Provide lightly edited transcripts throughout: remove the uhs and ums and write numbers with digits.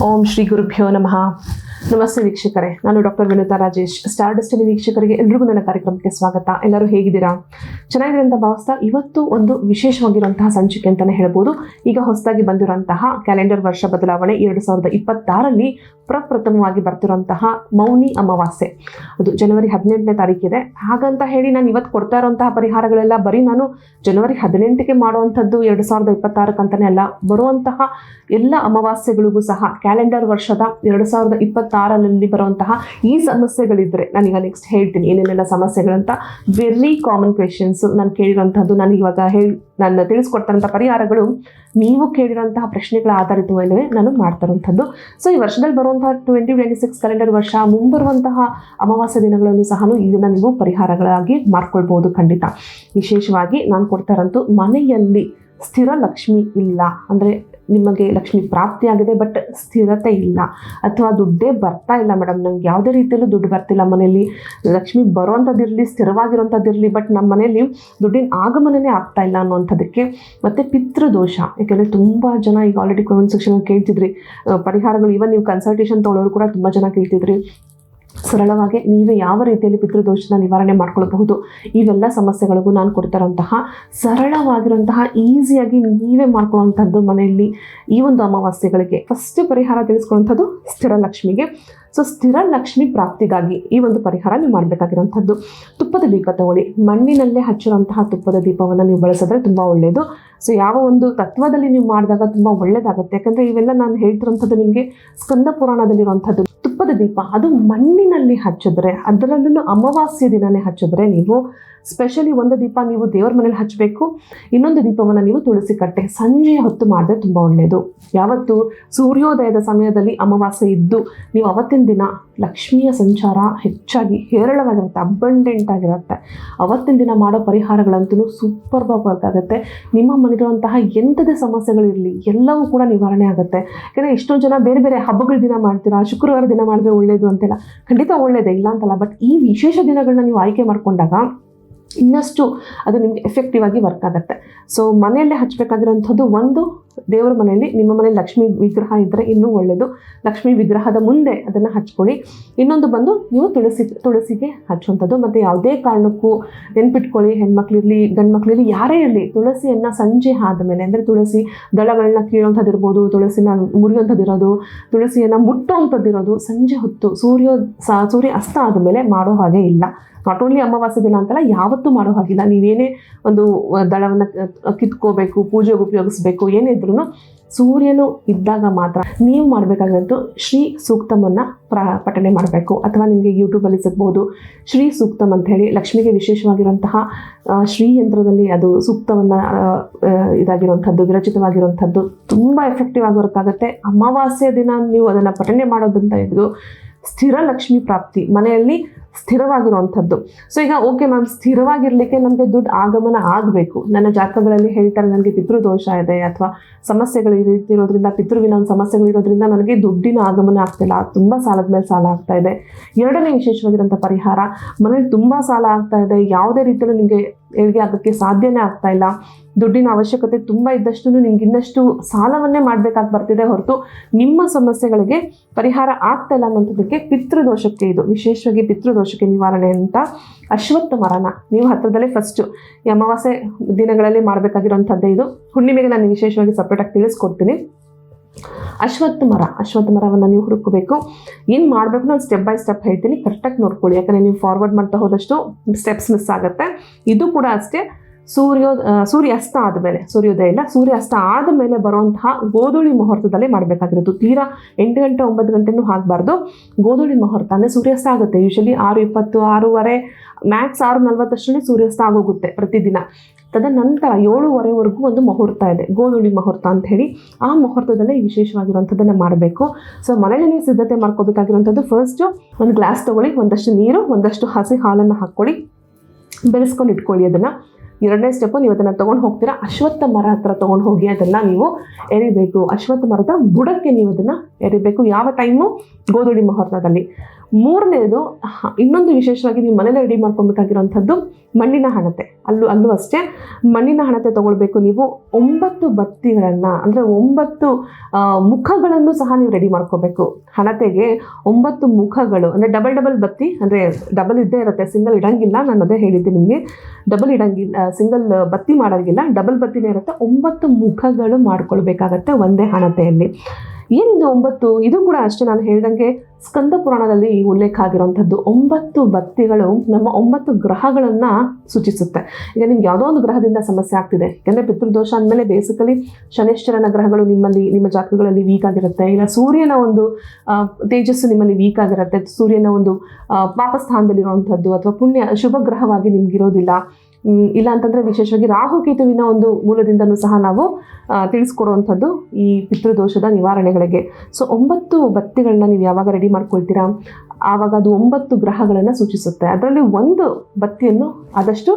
ಓಂ ಶ್ರೀ ಗುರುಭ್ಯೋ ನಮಃ. ನಮಸ್ತೆ ವೀಕ್ಷಕರೇ, ನಾನು doctor Vinutha Rajesh. Star Destiny ವೀಕ್ಷಕರಿಗೆ ಎಲ್ರಿಗೂ ನನ್ನ ಕಾರ್ಯಕ್ರಮಕ್ಕೆ ಸ್ವಾಗತ. ಎಲ್ಲರೂ ಹೇಗಿದ್ದೀರಾ? ಚೆನ್ನಾಗಿದೆ ಅಂತ ಭಾವಿಸ್ತಾ ಇವತ್ತು ಒಂದು ವಿಶೇಷವಾಗಿರುವಂತಹ ಸಂಚಿಕೆ ಅಂತಲೇ ಹೇಳ್ಬೋದು. ಈಗ ಹೊಸದಾಗಿ ಬಂದಿರುವಂತಹ ಕ್ಯಾಲೆಂಡರ್ ವರ್ಷ ಬದಲಾವಣೆ 2026ರಲ್ಲಿ ಪ್ರಪ್ರಥಮವಾಗಿ ಬರ್ತಿರುವಂತಹ ಮೌನಿ ಅಮಾವಾಸ್ಯೆ, ಅದು ಜನವರಿ 18ನೇ ತಾರೀಕಿದೆ. ಹಾಗಂತ ಹೇಳಿ ನಾನು ಇವತ್ತು ಕೊಡ್ತಾ ಇರುವಂತಹ ಪರಿಹಾರಗಳೆಲ್ಲ ಬರೀ ನಾನು ಜನವರಿ 18ಗೆ ಮಾಡುವಂಥದ್ದು 2026 ಅಂತಲೇ ಅಲ್ಲ. ಬರುವಂತಹ ಎಲ್ಲ ಅಮಾವಾಸ್ಯೆಗಳಿಗೂ ಸಹ ಕ್ಯಾಲೆಂಡರ್ ವರ್ಷದ 2026ರಲ್ಲಿ ಬರುವಂತಹ ಈ ಸಮಸ್ಯೆಗಳಿದ್ರೆ ನಾನೀಗ ನೆಕ್ಸ್ಟ್ ಹೇಳ್ತೀನಿ ಏನೇನೆಲ್ಲ ಸಮಸ್ಯೆಗಳಂತ. ವೆರಿ ಕಾಮನ್ ಕ್ವೆಶನ್ಸ್ ನಾನು ಕೇಳಿರುವಂಥದ್ದು. ನಾನು ಇವಾಗ ನಾನು ತಿಳಿಸ್ಕೊಡ್ತಾರಂಥ ಪರಿಹಾರಗಳು ನೀವು ಕೇಳಿರೋಂತಹ ಪ್ರಶ್ನೆಗಳ ಆಧಾರಿತವೇ ನಾನು ಮಾಡ್ತಾ ಇರುವಂಥದ್ದು. ಸೊ ಈ ವರ್ಷದಲ್ಲಿ ಬರುವಂತಹ 2026 ಕ್ಯಾಲೆಂಡರ್ ವರ್ಷ ಮುಂಬರುವಂತಹ ಅಮಾವಾಸ್ಯ ದಿನಗಳನ್ನು ಸಹ ಇದನ್ನು ನೀವು ಪರಿಹಾರಗಳಾಗಿ ಮಾಡ್ಕೊಳ್ಬೋದು ಖಂಡಿತ. ವಿಶೇಷವಾಗಿ ನಾನು ಕೊಡ್ತಾ ಇರೋಂಥ ಮನೆಯಲ್ಲಿ ಸ್ಥಿರ ಲಕ್ಷ್ಮಿ ಇಲ್ಲ ಅಂದರೆ ನಿಮಗೆ ಲಕ್ಷ್ಮಿ ಪ್ರಾಪ್ತಿಯಾಗಿದೆ ಬಟ್ ಸ್ಥಿರತೆ ಇಲ್ಲ, ಅಥವಾ ದುಡ್ಡೇ ಬರ್ತಾ ಇಲ್ಲ ಮೇಡಮ್, ನಂಗೆ ಯಾವುದೇ ರೀತಿಯಲ್ಲೂ ದುಡ್ಡು ಬರ್ತಿಲ್ಲ, ಮನೆಯಲ್ಲಿ ಲಕ್ಷ್ಮಿ ಬರುವಂಥದ್ದಿರಲಿ ಸ್ಥಿರವಾಗಿರುವಂಥದ್ದಿರಲಿ ಬಟ್ ನಮ್ಮ ಮನೆಯಲ್ಲಿ ದುಡ್ಡಿನ ಆಗಮನನೇ ಆಗ್ತಾ ಇಲ್ಲ ಅನ್ನುವಂಥದ್ದಕ್ಕೆ. ಮತ್ತು ಪಿತೃದೋಷ, ಯಾಕೆಂದರೆ ತುಂಬ ಜನ ಈಗ ಆಲ್ರೆಡಿ ಕಾಮೆಂಟ್ ಸೆಕ್ಷನಲ್ಲಿ ಕೇಳ್ತಿದ್ರಿ ಪರಿಹಾರಗಳು. ಇವನ್ ನೀವು ಕನ್ಸಲ್ಟೇಷನ್ ತೊಗೊಳ್ಳೋರು ಕೂಡ ತುಂಬ ಜನ ಕೇಳ್ತಿದ್ರಿ. ಸರಳವಾಗಿ ನೀವೇ ಯಾವ ರೀತಿಯಲ್ಲಿ ಪಿತೃದೋಷನ ನಿವಾರಣೆ ಮಾಡ್ಕೊಳ್ಬಹುದು, ಇವೆಲ್ಲ ಸಮಸ್ಯೆಗಳಿಗೂ ನಾನು ಕೊಡ್ತಾರಂತಹ ಸರಳವಾಗಿರುವಂತಹ ಈಸಿಯಾಗಿ ನೀವೇ ಮಾಡ್ಕೊಳ್ಳುವಂಥದ್ದು ಮನೆಯಲ್ಲಿ ಈ ಒಂದು ಅಮಾವಾಸ್ಯೆಗಳಿಗೆ. ಫಸ್ಟ್ ಪರಿಹಾರ ತಿಳಿಸ್ಕೊಳ್ಳುವಂಥದ್ದು ಸ್ಥಿರ ಲಕ್ಷ್ಮಿಗೆ. ಸೊ ಸ್ಥಿರ ಲಕ್ಷ್ಮಿ ಪ್ರಾಪ್ತಿಗಾಗಿ ಈ ಒಂದು ಪರಿಹಾರ ನೀವು ಮಾಡಬೇಕಾಗಿರುವಂಥದ್ದು, ತುಪ್ಪದ ದೀಪ ತಗೊಳ್ಳಿ. ಮಣ್ಣಿನಲ್ಲೇ ಹಚ್ಚಿರುವಂತಹ ತುಪ್ಪದ ದೀಪವನ್ನು ನೀವು ಬಳಸಿದ್ರೆ ತುಂಬ ಒಳ್ಳೆಯದು. ಸೊ ಯಾವ ಒಂದು ತತ್ವದಲ್ಲಿ ನೀವು ಮಾಡಿದಾಗ ತುಂಬ ಒಳ್ಳೆಯದಾಗುತ್ತೆ. ಯಾಕಂದರೆ ಇವೆಲ್ಲ ನಾನು ಹೇಳ್ತಿರೋಂಥದ್ದು ನಿಮಗೆ ಸ್ಕಂದ ಪುರಾಣದಲ್ಲಿರುವಂಥದ್ದು. ತುಪ್ಪದ ದೀಪ ಅದು ಮಣ್ಣಿನಲ್ಲಿ ಹಚ್ಚಿದ್ರೆ, ಅದರಲ್ಲೂ ಅಮಾವಾಸ್ಯೆ ದಿನನೇ ಹಚ್ಚಿದ್ರೆ, ನೀವು ಸ್ಪೆಷಲಿ ಒಂದು ದೀಪ ನೀವು ದೇವರ ಮನೇಲಿ ಹಚ್ಚಬೇಕು, ಇನ್ನೊಂದು ದೀಪವನ್ನು ನೀವು ತುಳಸಿ ಕಟ್ಟೆ ಸಂಜೆಯ ಹೊತ್ತು ಮಾಡಿದ್ರೆ ತುಂಬ ಒಳ್ಳೆಯದು. ಯಾವತ್ತು ಸೂರ್ಯೋದಯದ ಸಮಯದಲ್ಲಿ ಅಮಾವಾಸ್ಯೆ ಇದ್ದು ನೀವು ಅವತ್ತಿನ ದಿನ ಲಕ್ಷ್ಮಿಯ ಸಂಚಾರ ಹೆಚ್ಚಾಗಿ ಹೇರಳವಾಗಿರುತ್ತೆ, ಅಬಂಡೆಂಟ್ ಆಗಿರುತ್ತೆ. ಅವತ್ತಿನ ದಿನ ಮಾಡೋ ಪರಿಹಾರಗಳಂತೂ ಸೂಪರ್ ವರ್ಕ್ ಆಗುತ್ತೆ. ನಿಮ್ಮ ಮನೆಗಿರುವಂತಹ ಎಂಥದೇ ಸಮಸ್ಯೆಗಳಿರಲಿ ಎಲ್ಲವೂ ಕೂಡ ನಿವಾರಣೆ ಆಗುತ್ತೆ. ಯಾಕಂದರೆ ಎಷ್ಟೋ ಜನ ಬೇರೆ ಬೇರೆ ಹಬ್ಬಗಳ ದಿನ ಮಾಡ್ತೀರಾ, ಶುಕ್ರವಾರ ದಿನ ಮಾಡಿದ್ರೆ ಒಳ್ಳೆಯದು ಅಂತೆಲ್ಲ, ಖಂಡಿತ ಒಳ್ಳೆಯದೇ ಇಲ್ಲ ಅಂತಲ್ಲ. ಬಟ್ ಈ ವಿಶೇಷ ದಿನಗಳನ್ನ ನೀವು ಆಯ್ಕೆ ಮಾಡಿಕೊಂಡಾಗ ಇನ್ನಷ್ಟು ಅದು ನಿಮಗೆ ಎಫೆಕ್ಟಿವ್ ಆಗಿ ವರ್ಕ್ ಆಗುತ್ತೆ. ಸೊ ಮನೆಯಲ್ಲೇ ಹಚ್ಚಬೇಕಾಗಿರೋಂಥದ್ದು, ಒಂದು ದೇವರ ಮನೆಯಲ್ಲಿ ನಿಮ್ಮ ಮನೇಲಿ ಲಕ್ಷ್ಮೀ ವಿಗ್ರಹ ಇದ್ದರೆ ಇನ್ನೂ ಒಳ್ಳೆಯದು, ಲಕ್ಷ್ಮೀ ವಿಗ್ರಹದ ಮುಂದೆ ಅದನ್ನು ಹಚ್ಕೊಳ್ಳಿ. ಇನ್ನೊಂದು ಬಂದು ನೀವು ತುಳಸಿಗೆ ಹಚ್ಚುವಂಥದ್ದು. ಮತ್ತು ಯಾವುದೇ ಕಾರಣಕ್ಕೂ ನೆನ್ಪಿಟ್ಕೊಳ್ಳಿ, ಹೆಣ್ಮಕ್ಳಿರಲಿ ಗಂಡು ಮಕ್ಳಿರಲಿ ಯಾರೇ ಇರಲಿ, ತುಳಸಿಯನ್ನು ಸಂಜೆ ಆದಮೇಲೆ ಅಂದರೆ ತುಳಸಿ ದಳಗಳನ್ನ ಕೀಳುವಂಥದ್ದು ಇರ್ಬೋದು, ತುಳಸಿನ ಮುರಿಯುವಂಥದ್ದಿರೋದು, ತುಳಸಿಯನ್ನು ಮುಟ್ಟುವಂಥದ್ದಿರೋದು ಸಂಜೆ ಹೊತ್ತು ಸೂರ್ಯ ಅಸ್ತ ಆದಮೇಲೆ ಮಾಡೋ ಹಾಗೆ ಇಲ್ಲ. ನಾಟ್ ಓನ್ಲಿ ಅಮಾವಾಸ್ಯೆ ದಿನ ಅಂತಲ್ಲ, ಯಾವತ್ತೂ ಮಾಡೋ ಹಾಗಿಲ್ಲ. ನೀವೇನೇ ಒಂದು ದಳವನ್ನು ಕಿತ್ಕೋಬೇಕು, ಪೂಜೆಗೆ ಉಪಯೋಗಿಸ್ಬೇಕು, ಏನಿದ್ರೂ ಸೂರ್ಯನು ಇದ್ದಾಗ ಮಾತ್ರ ನೀವು ಮಾಡಬೇಕಾಗಿರೋದು ಶ್ರೀ ಸೂಕ್ತಮನ್ನು ಪಠನೆ ಮಾಡಬೇಕು. ಅಥವಾ ನಿಮಗೆ ಯೂಟ್ಯೂಬಲ್ಲಿ ಸಿಗ್ಬೋದು ಶ್ರೀ ಸೂಕ್ತಮ್ ಅಂತ ಹೇಳಿ, ಲಕ್ಷ್ಮಿಗೆ ವಿಶೇಷವಾಗಿರುವಂತಹ ಶ್ರೀ ಯಂತ್ರದಲ್ಲಿ ಅದು ಸೂಕ್ತವನ್ನು ಇದಾಗಿರುವಂಥದ್ದು, ವಿರಚಿತವಾಗಿರುವಂಥದ್ದು ತುಂಬ ಎಫೆಕ್ಟಿವ್ ಆಗಿ ವರ್ಕ್ ಆಗುತ್ತೆ. ಅಮಾವಾಸ್ಯೆ ದಿನ ನೀವು ಅದನ್ನು ಪಠನೆ ಮಾಡೋದಂತ ಹಿಡಿದು ಸ್ಥಿರ ಲಕ್ಷ್ಮಿ ಪ್ರಾಪ್ತಿ ಮನೆಯಲ್ಲಿ ಸ್ಥಿರವಾಗಿರುವಂಥದ್ದು. ಸೊ ಈಗ ಓಕೆ ಮ್ಯಾಮ್, ಸ್ಥಿರವಾಗಿರಲಿಕ್ಕೆ ನಮಗೆ ದುಡ್ಡು ಆಗಮನ ಆಗಬೇಕು. ನನ್ನ ಜಾತಕಗಳಲ್ಲಿ ಹೇಳ್ತಾರೆ ನನಗೆ ಪಿತೃದೋಷ ಇದೆ ಅಥವಾ ಸಮಸ್ಯೆಗಳು ಈ ರೀತಿ ಇರೋದ್ರಿಂದ, ಪಿತೃವಿನ ಒಂದು ಸಮಸ್ಯೆಗಳಿರೋದ್ರಿಂದ ನನಗೆ ದುಡ್ಡಿನ ಆಗಮನ ಆಗ್ತಿಲ್ಲ, ತುಂಬ ಸಾಲದ ಮೇಲೆ ಸಾಲ ಆಗ್ತಾ ಇದೆ. ಎರಡನೇ ವಿಶೇಷವಾಗಿರೋಂಥ ಪರಿಹಾರ, ಮನೇಲಿ ತುಂಬ ಸಾಲ ಆಗ್ತಾ ಇದೆ, ಯಾವುದೇ ರೀತಿಯಲ್ಲೂ ನಿಮಗೆ ಏಳಿಗೆ ಆಗೋಕ್ಕೆ ಸಾಧ್ಯನೇ ಆಗ್ತಾ ಇಲ್ಲ, ದುಡ್ಡಿನ ಅವಶ್ಯಕತೆ ತುಂಬ ಇದ್ದಷ್ಟು ನಿಮ್ಗೆ ಇನ್ನಷ್ಟು ಸಾಲವನ್ನೇ ಮಾಡಬೇಕಾಗಿ ಬರ್ತಿದೆ ಹೊರತು ನಿಮ್ಮ ಸಮಸ್ಯೆಗಳಿಗೆ ಪರಿಹಾರ ಆಗ್ತಾ ಇಲ್ಲ ಅನ್ನೋಂಥದ್ದಕ್ಕೆ ಪಿತೃದೋಷಕ್ಕೆ, ಇದು ವಿಶೇಷವಾಗಿ ಪಿತೃದೋಷಕ್ಕೆ ನಿವಾರಣೆ ಅಂತ ಅಶ್ವತ್ಥ ಮರನ ನೀವು ಹತ್ತಿರದಲ್ಲೇ ಫಸ್ಟು ಈ ಅಮಾವಾಸ್ಯೆ ದಿನಗಳಲ್ಲಿ ಮಾಡಬೇಕಾಗಿರೋಂಥದ್ದೇ. ಇದು ಹುಣ್ಣಿಮೆಗೆ ನಾನು ವಿಶೇಷವಾಗಿ ಸಪ್ರೇಟಾಗಿ ತಿಳಿಸ್ಕೊಡ್ತೀನಿ. ಅಶ್ವತ್ಥ ಮರವನ್ನು ನೀವು ಹುಡುಕಬೇಕು. ಏನು ಮಾಡಬೇಕು ನಾನು ಸ್ಟೆಪ್ ಬೈ ಸ್ಟೆಪ್ ಹೇಳ್ತೀನಿ, ಕರೆಕ್ಟಾಗಿ ನೋಡ್ಕೊಳ್ಳಿ. ಯಾಕಂದರೆ ನೀವು ಫಾರ್ವರ್ಡ್ ಮಾಡ್ತಾ ಹೋದಷ್ಟು ಸ್ಟೆಪ್ಸ್ ಮಿಸ್ ಆಗುತ್ತೆ. ಇದು ಕೂಡ ಅಷ್ಟೇ, ಸೂರ್ಯ ಅಸ್ತ ಆದಮೇಲೆ, ಸೂರ್ಯೋದಯ ಇಲ್ಲ, ಸೂರ್ಯ ಅಸ್ತ ಆದಮೇಲೆ ಬರುವಂತಹ ಗೋಧೂಳಿ ಮುಹೂರ್ತದಲ್ಲಿ ಮಾಡಬೇಕಾಗಿರೋದು. ತೀರಾ 8 ಗಂಟೆ 9 ಗಂಟೆನೂ ಆಗಬಾರ್ದು. ಗೋಧೂಳಿ ಮುಹೂರ್ತ ಅಂದರೆ ಸೂರ್ಯಾಸ್ತ ಆಗುತ್ತೆ ಯೂಶಲಿ 6:20 6:30 ಮ್ಯಾಕ್ಸ್ 6:40 ಸೂರ್ಯಾಸ್ತ ಆಗೋಗುತ್ತೆ ಪ್ರತಿದಿನ. ತದನಂತರ 7:15ವರೆಗೂ ಒಂದು ಮುಹೂರ್ತ ಇದೆ, ಗೋಧೂಳಿ ಮುಹೂರ್ತ ಅಂತ ಹೇಳಿ. ಆ ಮುಹೂರ್ತದಲ್ಲೇ ವಿಶೇಷವಾಗಿರುವಂಥದ್ದನ್ನು ಮಾಡಬೇಕು. ಸೊ ಮನೇಲಿ ನೀವು ಸಿದ್ಧತೆ ಮಾಡ್ಕೋಬೇಕಾಗಿರುವಂಥದ್ದು, ಫಸ್ಟು ಒಂದು ಗ್ಲಾಸ್ ತೊಗೊಳ್ಳಿ, ಒಂದಷ್ಟು ನೀರು, ಒಂದಷ್ಟು ಹಸಿ ಹಾಲನ್ನು ಹಾಕ್ಕೊಳ್ಳಿ, ಬೆಳೆಸ್ಕೊಂಡು ಇಟ್ಕೊಳ್ಳಿ ಅದನ್ನು. ಎರಡನೇ ಸ್ಟೆಪ್ಪು, ನೀವು ಅದನ್ನು ತೊಗೊಂಡು ಹೋಗ್ತೀರಾ, ಅಶ್ವತ್ಥ ಮರ ಹತ್ರ ತೊಗೊಂಡು ಹೋಗಿ ಅದನ್ನು ನೀವು ಎರಿಬೇಕು. ಅಶ್ವತ್ಥ ಮರದ ಬುಡಕ್ಕೆ ನೀವು ಅದನ್ನು ಎರಿಬೇಕು. ಯಾವ ಟೈಮು? ಗೋಧೂಳಿ ಮುಹೂರ್ತದಲ್ಲಿ. ಮೂರನೇದು ಇನ್ನೊಂದು ವಿಶೇಷವಾಗಿ ನೀವು ಮನೇಲಿ ರೆಡಿ ಮಾಡ್ಕೊಬೇಕಾಗಿರುವಂಥದ್ದು ಮಣ್ಣಿನ ಹಣತೆ. ಅಲ್ಲೂ ಅಷ್ಟೇ ಮಣ್ಣಿನ ಹಣತೆ ತಗೊಳ್ಬೇಕು. ನೀವು 9 ಬತ್ತಿಗಳನ್ನು ಅಂದರೆ 9 ಮುಖಗಳನ್ನು ಸಹ ನೀವು ರೆಡಿ ಮಾಡ್ಕೋಬೇಕು. ಹಣತೆಗೆ 9 ಮುಖಗಳು ಅಂದರೆ ಡಬಲ್ ಬತ್ತಿ, ಅಂದರೆ ಡಬಲ್ ಇದ್ದೇ ಇರುತ್ತೆ, ಸಿಂಗಲ್ ಇಡಂಗಿಲ್ಲ. ನಾನು ಅದೇ ಹೇಳಿದ್ದೆ ನಿಮಗೆ, ಡಬಲ್ ಇಡಂಗಿಲ್ಲ, ಸಿಂಗಲ್ ಬತ್ತಿ ಮಾಡೋಂಗಿಲ್ಲ, ಡಬಲ್ ಬತ್ತಿನೇ ಇರುತ್ತೆ. 9 ಮುಖಗಳು ಮಾಡ್ಕೊಳ್ಬೇಕಾಗತ್ತೆ ಒಂದೇ ಹಣತೆಯಲ್ಲಿ. ಏನಿದು 9? ಇದು ಕೂಡ ಅಷ್ಟೇ, ನಾನು ಹೇಳ್ದಂಗೆ ಸ್ಕಂದ ಪುರಾಣದಲ್ಲಿ ಉಲ್ಲೇಖ ಆಗಿರುವಂಥದ್ದು. 9 ಬತ್ತಿಗಳು ನಮ್ಮ 9 ಗ್ರಹಗಳನ್ನು ಸೂಚಿಸುತ್ತೆ. ಈಗ ನಿಮ್ಗೆ ಯಾವುದೋ ಒಂದು ಗ್ರಹದಿಂದ ಸಮಸ್ಯೆ ಆಗ್ತಿದೆ, ಯಾಕಂದರೆ ಪಿತೃದೋಷ ಅಂದಮೇಲೆ ಬೇಸಿಕಲಿ ಶನೇಶ್ವರನ ಗ್ರಹಗಳು ನಿಮ್ಮ ಜಾತಕಗಳಲ್ಲಿ ವೀಕ್ ಆಗಿರುತ್ತೆ, ಇಲ್ಲ ಸೂರ್ಯನ ಒಂದು ತೇಜಸ್ಸು ನಿಮ್ಮಲ್ಲಿ ವೀಕ್ ಆಗಿರುತ್ತೆ, ಸೂರ್ಯನ ಒಂದು ಪಾಪಸ್ಥಾನದಲ್ಲಿರುವಂಥದ್ದು ಅಥವಾ ಪುಣ್ಯ ಶುಭ ಗ್ರಹವಾಗಿ ನಿಮ್ಗಿರೋದಿಲ್ಲ. ಇಲ್ಲ ಅಂತಂದರೆ ವಿಶೇಷವಾಗಿ ರಾಹುಕೇತುವಿನ ಒಂದು ಮೂಲದಿಂದನೂ ಸಹ ನಾವು ತಿಳಿಸ್ಕೊಡುವಂಥದ್ದು ಈ ಪಿತೃದೋಷದ ನಿವಾರಣೆಗಳಿಗೆ. ಸೊ 9 ಬತ್ತಿಗಳನ್ನ ನೀವು ಯಾವಾಗ ರೆಡಿ ಮಾಡ್ಕೊಳ್ತೀರಾ ಆವಾಗ ಅದು 9 ಗ್ರಹಗಳನ್ನು ಸೂಚಿಸುತ್ತೆ. ಅದರಲ್ಲಿ ಒಂದು ಬತ್ತಿಯನ್ನು ಆದಷ್ಟು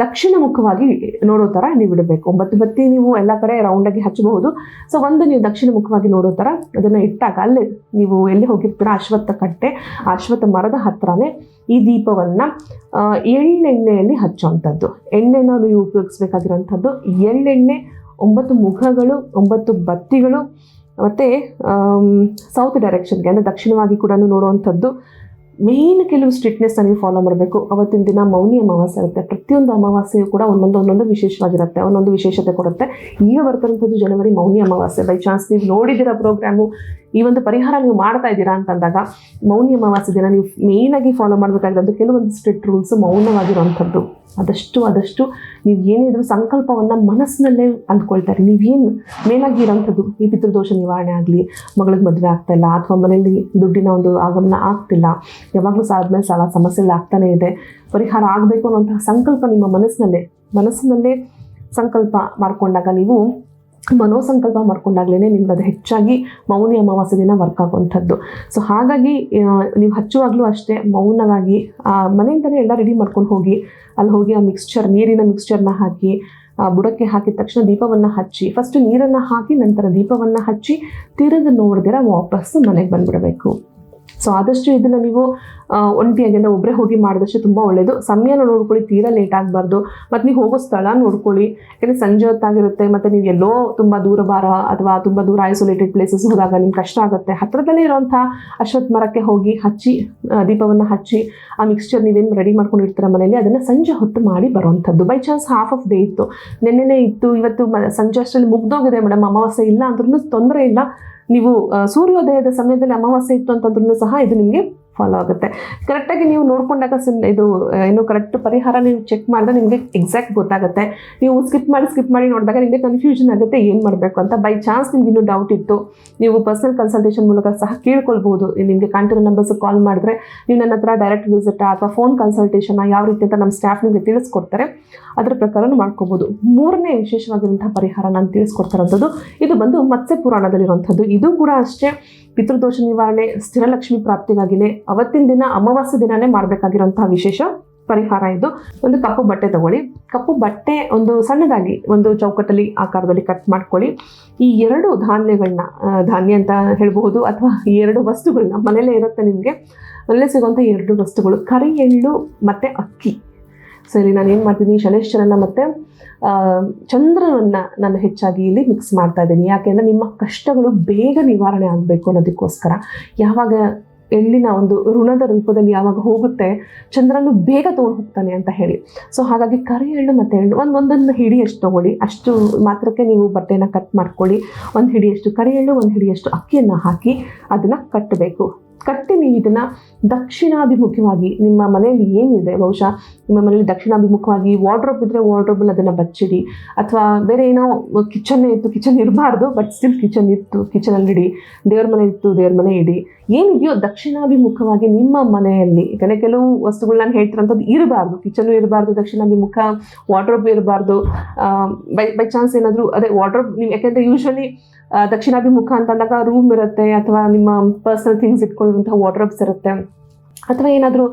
ದಕ್ಷಿಣ ಮುಖವಾಗಿ ನೋಡೋ ಥರ ನೀವು ಇಡಬೇಕು. 9 ಬತ್ತಿ ನೀವು ಎಲ್ಲ ಕಡೆ ರೌಂಡಾಗಿ ಹಚ್ಚಬಹುದು. ಸೊ ಒಂದು ನೀವು ದಕ್ಷಿಣ ಮುಖವಾಗಿ ನೋಡೋ ಥರ ಅದನ್ನು ಇಟ್ಟಾಗ ಅಲ್ಲಿ ನೀವು ಎಲ್ಲಿ ಹೋಗಿರ್ತೀರಾ ಅಶ್ವತ್ಥ ಕಟ್ಟೆ, ಅಶ್ವತ್ಥ ಮರದ ಹತ್ರನೇ ಈ ದೀಪವನ್ನು ಎಳ್ಳೆಣ್ಣೆಯಲ್ಲಿ ಹಚ್ಚುವಂಥದ್ದು. ಎಣ್ಣೆನ ನೀವು ಉಪಯೋಗಿಸ್ಬೇಕಾಗಿರೋಂಥದ್ದು ಎಳ್ಳೆಣ್ಣೆ, 9 ಮುಖಗಳು, 9 ಬತ್ತಿಗಳು, ಮತ್ತು ಸೌತ್ ಡೈರೆಕ್ಷನ್ಗೆ ಅಂದರೆ ದಕ್ಷಿಣವಾಗಿ ಕೂಡ ನೋಡುವಂಥದ್ದು. ಮೇನ್ ಕೆಲವು ಸ್ಟ್ರಿಕ್ಟ್ನೆಸ್ನ ನೀವು ಫಾಲೋ ಮಾಡಬೇಕು. ಅವತ್ತಿನ ದಿನ ಮೌನಿ ಅಮಾವಾಸ್ಯೆ ಇರುತ್ತೆ. ಪ್ರತಿಯೊಂದು ಅಮಾವಾಸ್ಯೆಯು ಕೂಡ ಒಂದೊಂದು ವಿಶೇಷವಾಗಿರುತ್ತೆ, ಒಂದೊಂದು ವಿಶೇಷತೆ ಕೊಡುತ್ತೆ. ಈಗ ಬರ್ತಿರೋಂಥದ್ದು ಜನವರಿ ಮೌನಿ ಅಮಾವಾಸ್ಯೆ. ಬೈ ಚಾನ್ಸ್ ನೀವು ನೋಡಿದ್ದೀರಾ ಪ್ರೋಗ್ರಾಮು, ಈ ಒಂದು ಪರಿಹಾರ ನೀವು ಮಾಡ್ತಾ ಇದ್ದೀರಾ ಅಂತಂದಾಗ ಮೌನಿ ಅಮಾವಾಸ್ಯೆ ದಿನ ನೀವು ಮೇಯ್ನಾಗಿ ಫಾಲೋ ಮಾಡಬೇಕಾಗಿರೋದು ಕೆಲವೊಂದು ಸ್ಟ್ರಿಕ್ಟ್ ರೂಲ್ಸು ಮೌನವಾಗಿರುವಂಥದ್ದು. ಆದಷ್ಟು ನೀವು ಏನಿದ್ರು ಸಂಕಲ್ಪವನ್ನು ಮನಸ್ಸಿನಲ್ಲೇ ಅಂದ್ಕೊಳ್ತಾರೆ. ನೀವೇನು ಮೇಲಾಗಿ ಇರೋಂಥದ್ದು, ಈ ಪಿತೃದೋಷ ನಿವಾರಣೆ ಆಗಲಿ, ಮಗಳಿಗೆ ಮದುವೆ ಆಗ್ತಾಯಿಲ್ಲ ಅಥವಾ ಮನೆಯಲ್ಲಿ ದುಡ್ಡಿನ ಒಂದು ಆಗಮನ ಆಗ್ತಿಲ್ಲ, ಯಾವಾಗಲೂ ಸಾಲದ ಮೇಲೆ ಸಾಲ ಸಮಸ್ಯೆಗಳು ಆಗ್ತಾನೇ ಇದೆ, ಪರಿಹಾರ ಆಗಬೇಕು ಅನ್ನೋಂತಹ ಸಂಕಲ್ಪ ನಿಮ್ಮ ಮನಸ್ಸಿನಲ್ಲೇ ಸಂಕಲ್ಪ ಮಾಡಿಕೊಂಡಾಗ, ನೀವು ಮನೋಸಂಕಲ್ಪ ಮಾಡ್ಕೊಂಡಾಗ್ಲೇ ನಿಮ್ಗೆ ಅದು ಹೆಚ್ಚಾಗಿ ಮೌನಿ ಅಮಾವಾಸ್ಯೆ ದಿನ ವರ್ಕ್ ಆಗುವಂಥದ್ದು. ಸೊ ಹಾಗಾಗಿ ನೀವು ಹಚ್ಚುವಾಗಲೂ ಅಷ್ಟೇ ಮೌನವಾಗಿ ಮನೆಯಿಂದಲೇ ಎಲ್ಲ ರೆಡಿ ಮಾಡ್ಕೊಂಡು ಹೋಗಿ ಅಲ್ಲಿ ಹೋಗಿ ಆ ನೀರಿನ ಮಿಕ್ಸ್ಚರ್ನ ಹಾಕಿ ಬುಡಕ್ಕೆ ಹಾಕಿದ ತಕ್ಷಣ ದೀಪವನ್ನು ಹಚ್ಚಿ, ಫಸ್ಟ್ ನೀರನ್ನು ಹಾಕಿ ನಂತರ ದೀಪವನ್ನು ಹಚ್ಚಿ ತಿರುಗಿ ನೋಡಿದಿರ ವಾಪಸ್ಸು ಮನೆಗೆ ಬಂದುಬಿಡಬೇಕು. ಸೊ ಆದಷ್ಟು ಇದನ್ನು ನೀವು ಒಂಟಿಯಾಗಿ ಅಂದರೆ ಒಬ್ಬರೇ ಹೋಗಿ ಮಾಡಿದಷ್ಟು ತುಂಬ ಒಳ್ಳೆಯದು. ಸಮಯನ ನೋಡ್ಕೊಳ್ಳಿ, ತೀರಾ ಲೇಟ್ ಆಗಬಾರ್ದು. ಮತ್ತು ನೀವು ಹೋಗೋ ಸ್ಥಳ ನೋಡ್ಕೊಳ್ಳಿ, ಯಾಕಂದರೆ ಸಂಜೆ ಹೊತ್ತಾಗಿರುತ್ತೆ ಮತ್ತು ನೀವು ಎಲ್ಲೋ ತುಂಬ ದೂರ ಅಥವಾ ತುಂಬ ದೂರ ಐಸೋಲೇಟೆಡ್ ಪ್ಲೇಸಸ್ ಹೋದಾಗ ನಿಮ್ಗೆ ಕಷ್ಟ ಆಗುತ್ತೆ. ಹತ್ತಿರದಲ್ಲೇ ಇರೋಂಥ ಅಶ್ವತ್ಥ ಮರಕ್ಕೆ ಹೋಗಿ ಹಚ್ಚಿ ದೀಪವನ್ನು ಹಚ್ಚಿ ಆ ಮಿಕ್ಸ್ಚರ್ ನೀವೇನು ರೆಡಿ ಮಾಡ್ಕೊಂಡಿರ್ತೀರ ಮನೆಯಲ್ಲಿ ಅದನ್ನು ಸಂಜೆ ಹೊತ್ತು ಮಾಡಿ ಬರುವಂಥದ್ದು. By chance half of day ಇತ್ತು, ನೆನ್ನೆನೇ ಇತ್ತು, ಇವತ್ತು ಸಂಜೆ ಅಷ್ಟರಲ್ಲಿ ಮುಗ್ದೋಗಿದೆ ಮೇಡಮ್, ಅಮಾವಾಸ್ಯೆ ಇಲ್ಲ ಅಂದ್ರೂ ತೊಂದರೆ ಇಲ್ಲ, ನೀವು ಸೂರ್ಯೋದಯದ ಸಮಯದಲ್ಲಿ ಅಮಾವಾಸ್ಯೆ ಇತ್ತು ಅಂತಂದ್ರೂ ಸಹ ಇದು ನಿಮಗೆ ಫಾಲೋ ಆಗುತ್ತೆ. ಕರೆಕ್ಟಾಗಿ ನೀವು ನೋಡಿಕೊಂಡಾಗ ಇದು ಏನು ಕರೆಕ್ಟ್ ಪರಿಹಾರ ನೀವು ಚೆಕ್ ಮಾಡಿದ್ರೆ ನಿಮಗೆ ಎಕ್ಸಾಕ್ಟ್ ಗೊತ್ತಾಗುತ್ತೆ. ನೀವು ಸ್ಕಿಪ್ ಮಾಡಿ ನೋಡಿದಾಗ ನಿಮಗೆ ಕನ್ಫ್ಯೂಷನ್ ಆಗುತ್ತೆ ಏನು ಮಾಡಬೇಕು ಅಂತ. ಬೈ ಚಾನ್ಸ್ ನಿಮ್ಗೆ ಇನ್ನೂ ಡೌಟ್ ಇತ್ತು, ನೀವು ಪರ್ಸನಲ್ ಕನ್ಸಲ್ಟೇಷನ್ ಮೂಲಕ ಸಹ ಕೇಳ್ಕೊಳ್ಬೋದು. ನಿಮಗೆ ಕಾಂಟ್ಯಾಕ್ಟ್ ನಂಬರ್ಸ್ ಕಾಲ್ ಮಾಡಿದ್ರೆ ನೀವು ನನ್ನ ಹತ್ರ ಡೈರೆಕ್ಟ್ ವಿಸಿಟ್ ಅಥವಾ ಫೋನ್ ಕನ್ಸಲ್ಟೇಷನ್ ಯಾವ ರೀತಿ ಅಂತ ನಮ್ಮ ಸ್ಟಾಫ್ ನಿಮಗೆ ತಿಳಿಸ್ಕೊಡ್ತಾರೆ, ಅದರ ಪ್ರಕಾರನೂ ಮಾಡ್ಕೋಬೋದು. ಮೂರನೇ ವಿಶೇಷವಾಗಿರುವಂತಹ ಪರಿಹಾರ ನಾನು ತಿಳಿಸ್ಕೊಡ್ತಿರೋಂಥದ್ದು ಇದು ಬಂದು ಮತ್ಸ್ಯ ಪುರಾಣದಲ್ಲಿರುವಂಥದ್ದು. ಇದು ಕೂಡ ಅಷ್ಟೇ ಪಿತೃದೋಷ ನಿವಾರಣೆ, ಸ್ಥಿರಲಕ್ಷ್ಮಿ ಪ್ರಾಪ್ತಿಗಾಗಿನೇ ಅವತ್ತಿನ ದಿನ ಅಮಾವಾಸ್ಯೆ ದಿನನೇ ಮಾಡಬೇಕಾಗಿರುವಂತಹ ವಿಶೇಷ ಪರಿಹಾರ ಇದು. ಒಂದು ಕಪ್ಪು ಬಟ್ಟೆ ತಗೊಳ್ಳಿ, ಕಪ್ಪು ಬಟ್ಟೆ ಒಂದು ಸಣ್ಣದಾಗಿ ಒಂದು ಚೌಕಟ್ಟಲ್ಲಿ ಆಕಾರದಲ್ಲಿ ಕಟ್ ಮಾಡ್ಕೊಳ್ಳಿ. ಈ 2 ಧಾನ್ಯಗಳನ್ನ, ಧಾನ್ಯ ಅಂತ ಹೇಳ್ಬಹುದು ಅಥವಾ ಈ 2 ವಸ್ತುಗಳನ್ನ ಮನೇಲೇ ಇರುತ್ತೆ, ನಿಮಗೆ ಮನೇಲೆ ಸಿಗುವಂಥ 2 ವಸ್ತುಗಳು, ಕರಿ ಎಳ್ಳು ಮತ್ತು ಅಕ್ಕಿ. ಸೊ ಇಲ್ಲಿ ನಾನು ಏನು ಮಾಡ್ತೀನಿ, ಶನೇಶ್ವರನ ಮತ್ತು ಚಂದ್ರನನ್ನು ನಾನು ಹೆಚ್ಚಾಗಿ ಇಲ್ಲಿ ಮಿಕ್ಸ್ ಮಾಡ್ತಾ ಇದ್ದೀನಿ. ಯಾಕೆಂದರೆ ನಿಮ್ಮ ಕಷ್ಟಗಳು ಬೇಗ ನಿವಾರಣೆ ಆಗಬೇಕು ಅನ್ನೋದಕ್ಕೋಸ್ಕರ. ಯಾವಾಗ ಎಳ್ಳಿನ ಒಂದು ಋಣದ ರೂಪದಲ್ಲಿ ಯಾವಾಗ ಹೋಗುತ್ತೆ, ಚಂದ್ರನು ಬೇಗ ತೊಗೊಂಡು ಹೋಗ್ತಾನೆ ಅಂತ ಹೇಳಿ. ಸೊ ಹಾಗಾಗಿ ಕರಿ ಎಳ್ಳು ಮತ್ತು ಎಳ್ಳು ಒಂದೊಂದು ಹಿಡಿಯಷ್ಟು ತೊಗೊಳ್ಳಿ. ಅಷ್ಟು ಮಾತ್ರಕ್ಕೆ ನೀವು ಬಟ್ಟೆನ ಕಟ್ ಮಾಡ್ಕೊಳ್ಳಿ. 1 ಹಿಡಿಯಷ್ಟು ಕರಿ ಎಳ್ಳು, 1 ಹಿಡಿಯಷ್ಟು ಅಕ್ಕಿಯನ್ನು ಹಾಕಿ ಅದನ್ನು ಕಟ್ಟಬೇಕು. ಕಟ್ಟಿ ನೀವು ಇದನ್ನು ದಕ್ಷಿಣಾಭಿಮುಖವಾಗಿ, ನಿಮ್ಮ ಮನೆಯಲ್ಲಿ ಏನಿದೆ, ಬಹುಶಃ ನಿಮ್ಮ ಮನೆಯಲ್ಲಿ ದಕ್ಷಿಣಾಭಿಮುಖವಾಗಿ ವಾರ್ಡ್ರೋಬ್ ಇದ್ದರೆ ವಾರ್ಡ್ರೋಬಲ್ಲಿ ಅದನ್ನು ಬಚ್ಚಿಡಿ, ಅಥವಾ ಬೇರೆ ಏನೋ ಕಿಚನ್ ಇತ್ತು, ಕಿಚನ್ ಇರಬಾರ್ದು ಬಟ್ ಸ್ಟಿಲ್ ಕಿಚನ್ ಇತ್ತು, ಕಿಚನಲ್ಲಿ ಇಡಿ, ದೇವ್ರ ಮನೆ ಇತ್ತು, ದೇವ್ರ ಮನೆ ಇಡಿ. ಏನಿದೆಯೋ ದಕ್ಷಿಣಾಭಿಮುಖವಾಗಿ ನಿಮ್ಮ ಮನೆಯಲ್ಲಿ, ಯಾಕಂದರೆ ಕೆಲವು ವಸ್ತುಗಳು ನಾನು ಹೇಳ್ತಿರೋಂಥದ್ದು ಇರಬಾರ್ದು, ಕಿಚನು ಇರಬಾರ್ದು, ದಕ್ಷಿಣಾಭಿಮುಖ ವಾರ್ಡ್ರೋಬ್ ಇರಬಾರ್ದು. ಬೈ ಚಾನ್ಸ್ ಏನಾದರೂ ಅದೇ ವಾರ್ಡ್ರೋಬ್ ನೀವು, ಯಾಕೆಂದರೆ ಯೂಶ್ವಲಿ ದಕ್ಷಿಣಾಭಿಮುಖ ಅಂತಂದಾಗ ರೂಮ್ ಇರುತ್ತೆ ಅಥವಾ ನಿಮ್ಮ ಪರ್ಸನಲ್ ಥಿಂಗ್ಸ್ ಇಟ್ಕೊಂಡಿರುವಂತಹ ವಾರ್ಡ್ರೋಬ್ಸ್ ಇರುತ್ತೆ, ಅಥವಾ ಏನಾದರೂ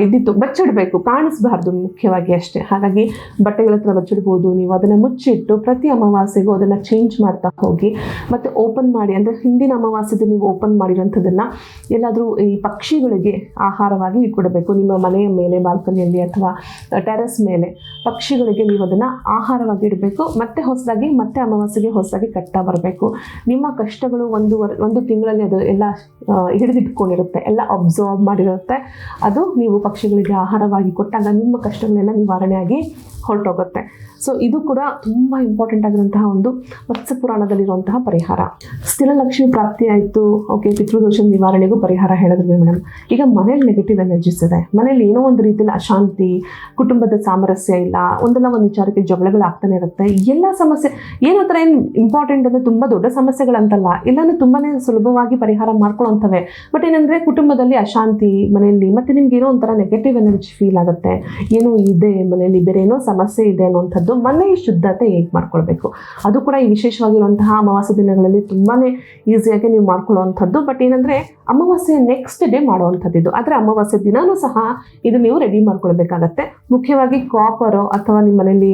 ಇದ್ದಿತ್ತು ಬಚ್ಚಿಡಬೇಕು, ಕಾಣಿಸ್ಬಾರ್ದು ಮುಖ್ಯವಾಗಿ ಅಷ್ಟೇ. ಹಾಗಾಗಿ ಬಟ್ಟೆಗಳ ಹತ್ರ ಬಚ್ಚಿಡ್ಬೋದು. ನೀವು ಅದನ್ನು ಮುಚ್ಚಿಟ್ಟು ಪ್ರತಿ ಅಮಾವಾಸ್ಯೆಗೂ ಅದನ್ನು ಚೇಂಜ್ ಮಾಡ್ತಾ ಹೋಗಿ, ಮತ್ತು ಓಪನ್ ಮಾಡಿ, ಅಂದರೆ ಹಿಂದಿನ ಅಮಾವಾಸ್ಯೆದು ನೀವು ಓಪನ್ ಮಾಡಿರೋಂಥದ್ದನ್ನು ಎಲ್ಲಾದರೂ ಈ ಪಕ್ಷಿಗಳಿಗೆ ಆಹಾರವಾಗಿ ಇಟ್ಬಿಡಬೇಕು. ನಿಮ್ಮ ಮನೆಯ ಮೇಲೆ, ಬಾಲ್ಕನಿಯಲ್ಲಿ ಅಥವಾ ಟೆರೆಸ್ ಮೇಲೆ ಪಕ್ಷಿಗಳಿಗೆ ನೀವು ಅದನ್ನು ಆಹಾರವಾಗಿ ಇಡಬೇಕು. ಮತ್ತೆ ಅಮಾವಾಸ್ಯೆಗೆ ಹೊಸದಾಗಿ ಕಟ್ತಾ ಬರಬೇಕು. ನಿಮ್ಮ ಕಷ್ಟಗಳು ಒಂದು ತಿಂಗಳಲ್ಲಿ ಅದು ಎಲ್ಲ ಹಿಡಿದಿಟ್ಕೊಂಡಿರುತ್ತೆ, ಎಲ್ಲ ಅಬ್ಸಾರ್ಬ್ ಮಾಡಿರುತ್ತೆ. ಅದು ನೀವು ಪಕ್ಷಿಗಳಿಗೆ ಆಹಾರವಾಗಿ ಕೊಟ್ಟಾಗ ನಿಮ್ಮ ಕಷ್ಟಗಳೆಲ್ಲ ನಿವಾರಣೆಯಾಗಿ ಹೊರಟೋಗುತ್ತೆ. ಸೊ ಇದು ಕೂಡ ತುಂಬ ಇಂಪಾರ್ಟೆಂಟ್ ಆಗಿರುವಂತಹ ಒಂದು ಮತ್ಸ್ಯ ಪುರಾಣದಲ್ಲಿರುವಂತಹ ಪರಿಹಾರ. ಸ್ಥಿರಲಕ್ಷ್ಮಿ ಪ್ರಾಪ್ತಿ ಆಯಿತು, ಓಕೆ, ಪಿತೃದೋಷ ನಿವಾರಣೆಗೂ ಪರಿಹಾರ ಹೇಳಿದ್ವಿ ಮೇಡಮ್. ಈಗ ಮನೇಲಿ ನೆಗೆಟಿವ್ ಎನರ್ಜೀಸ್ ಇದೆ, ಮನೇಲಿ ಏನೋ ಒಂದು ರೀತಿಯಲ್ಲಿ ಅಶಾಂತಿ, ಕುಟುಂಬದ ಸಾಮರಸ್ಯ ಇಲ್ಲ, ಒಂದಲ್ಲ ಒಂದು ವಿಚಾರಕ್ಕೆ ಜಗಳಗಳಾಗ್ತಾನೆ ಇರುತ್ತೆ. ಎಲ್ಲ ಸಮಸ್ಯೆ ಏನು ಆ ಥರ ಏನು ಇಂಪಾರ್ಟೆಂಟ್ ಅಂದರೆ ತುಂಬ ದೊಡ್ಡ ಸಮಸ್ಯೆಗಳಂತಲ್ಲ, ಎಲ್ಲನೂ ತುಂಬಾ ಸುಲಭವಾಗಿ ಪರಿಹಾರ ಮಾಡ್ಕೊಳ್ಳೋಂಥವೆ. ಬಟ್ ಏನಂದರೆ ಕುಟುಂಬದಲ್ಲಿ ಅಶಾಂತಿ ಮನೆಯಲ್ಲಿ, ಮತ್ತು ನಿಮ್ಗೆ ಏನೋ ಒಂಥರ ನೆಗೆಟಿವ್ ಎನರ್ಜಿ ಫೀಲ್ ಆಗುತ್ತೆ, ಏನೋ ಇದೆ ಮನೆಯಲ್ಲಿ, ಬೇರೆ ಏನೋ ಸಮಸ್ಯೆ ಇದೆ ಅನ್ನೋಂಥದ್ದು. ಮನೆಯ ಶುದ್ಧತೆ ಹೇಗೆ ಮಾಡ್ಕೊಳ್ಬೇಕು, ಅದು ಕೂಡ ಈ ವಿಶೇಷವಾಗಿರುವಂತಹ ಅಮಾವಾಸ್ಯ ದಿನಗಳಲ್ಲಿ ತುಂಬಾ ಈಸಿಯಾಗಿ ನೀವು ಮಾಡ್ಕೊಳ್ಳುವಂಥದ್ದು. ಬಟ್ ಏನಂದರೆ ಅಮಾವಾಸ್ಯೆ ನೆಕ್ಸ್ಟ್ ಡೇ ಮಾಡುವಂಥದ್ದು ಇದು. ಆದರೆ ಅಮಾವಾಸ್ಯೆ ದಿನಾನೂ ಸಹ ಇದು ನೀವು ರೆಡಿ ಮಾಡ್ಕೊಳ್ಬೇಕಾಗತ್ತೆ. ಮುಖ್ಯವಾಗಿ ಕಾಪರು ಅಥವಾ ನಿಮ್ಮ ಮನೆಯಲ್ಲಿ